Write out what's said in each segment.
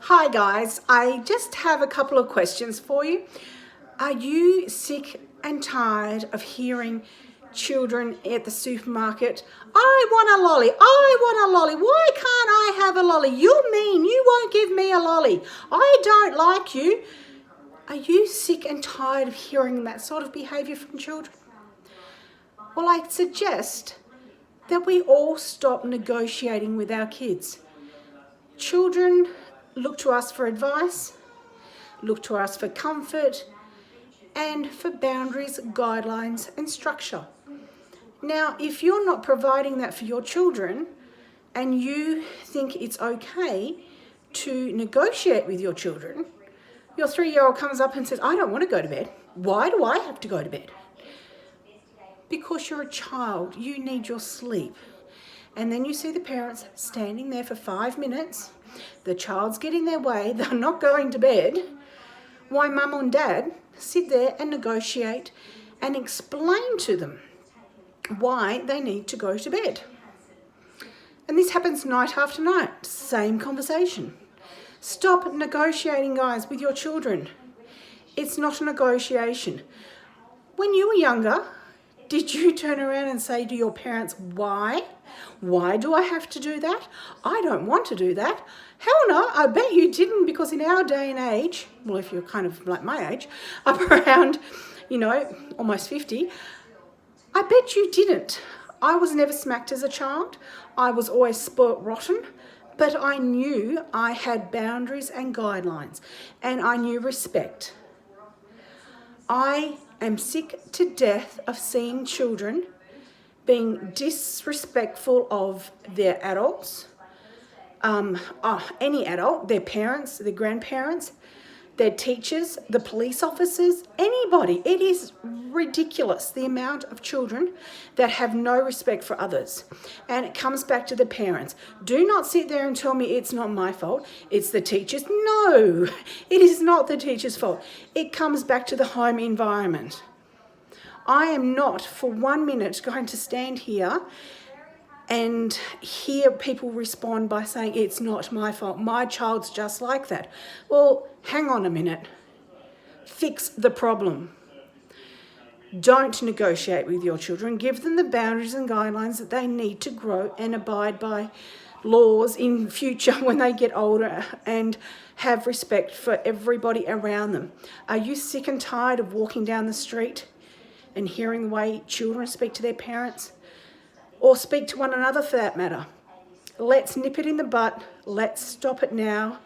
Hi guys, I just have a couple of questions for you. Are you sick and tired of hearing children at the supermarket, I want a lolly, I want a lolly, why can't I have a lolly? You're mean, you won't give me a lolly, I don't like you. Are you sick and tired of hearing that sort of behaviour from children? Well, I suggest that we all stop negotiating with our kids. Children look to us for advice, look to us for comfort, and for boundaries, guidelines, and structure. Now, if you're not providing that for your children and you think it's okay to negotiate with your children, your 3-year-old comes up and says, I don't want to go to bed. Why do I have to go to bed? Because you're a child, you need your sleep. And then you see the parents standing there for 5 minutes, the child's getting their way, they're not going to bed. Why mum and dad sit there and negotiate and explain to them why they need to go to bed. And this happens night after night, same conversation. Stop negotiating, guys, with your children. It's not a negotiation. When you were younger, did you turn around and say to your parents, why? Why do I have to do that? I don't want to do that. Hell no, I bet you didn't, because in our day and age, well, if you're kind of like my age, up around, almost 50, I bet you didn't. I was never smacked as a child. I was always spoilt rotten, but I knew I had boundaries and guidelines, and I knew respect. I am sick to death of seeing children being disrespectful of their adults, any adult, their parents, their grandparents, their teachers, the police officers, anybody. It is ridiculous, the amount of children that have no respect for others. And it comes back to the parents. Do not sit there and tell me it's not my fault, it's the teachers. No, it is not the teacher's fault. It comes back to the home environment. I am not for 1 minute going to stand here and hear people respond by saying it's not my fault, my child's just like that. Well, hang on a minute. Fix the problem. Don't negotiate with your children. Give them the boundaries and guidelines that they need to grow and abide by laws in future when they get older, and have respect for everybody around them. Are you sick and tired of walking down the street and hearing the way children speak to their parents, or speak to one another for that matter? Let's nip it in the bud. Let's stop it now.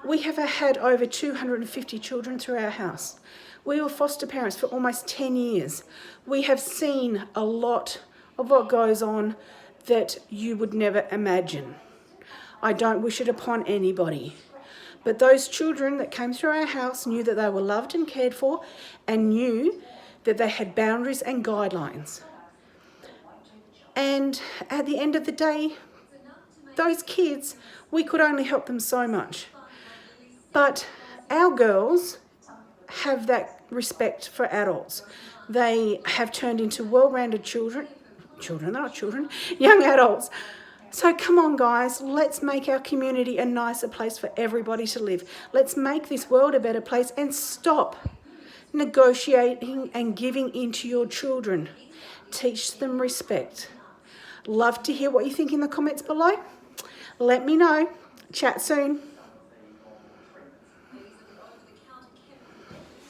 We have had over 250 children through our house. We were foster parents for almost 10 years. We have seen a lot of what goes on that you would never imagine. I don't wish it upon anybody. But those children that came through our house knew that they were loved and cared for, and knew that they had boundaries and guidelines. And at the end of the day, those kids, we could only help them so much. But our girls have that respect for adults. They have turned into well-rounded young adults. So come on, guys, let's make our community a nicer place for everybody to live. Let's make this world a better place and stop negotiating and giving in to your children. Teach them respect. Love to hear what you think in the comments below. Let me know. Chat soon.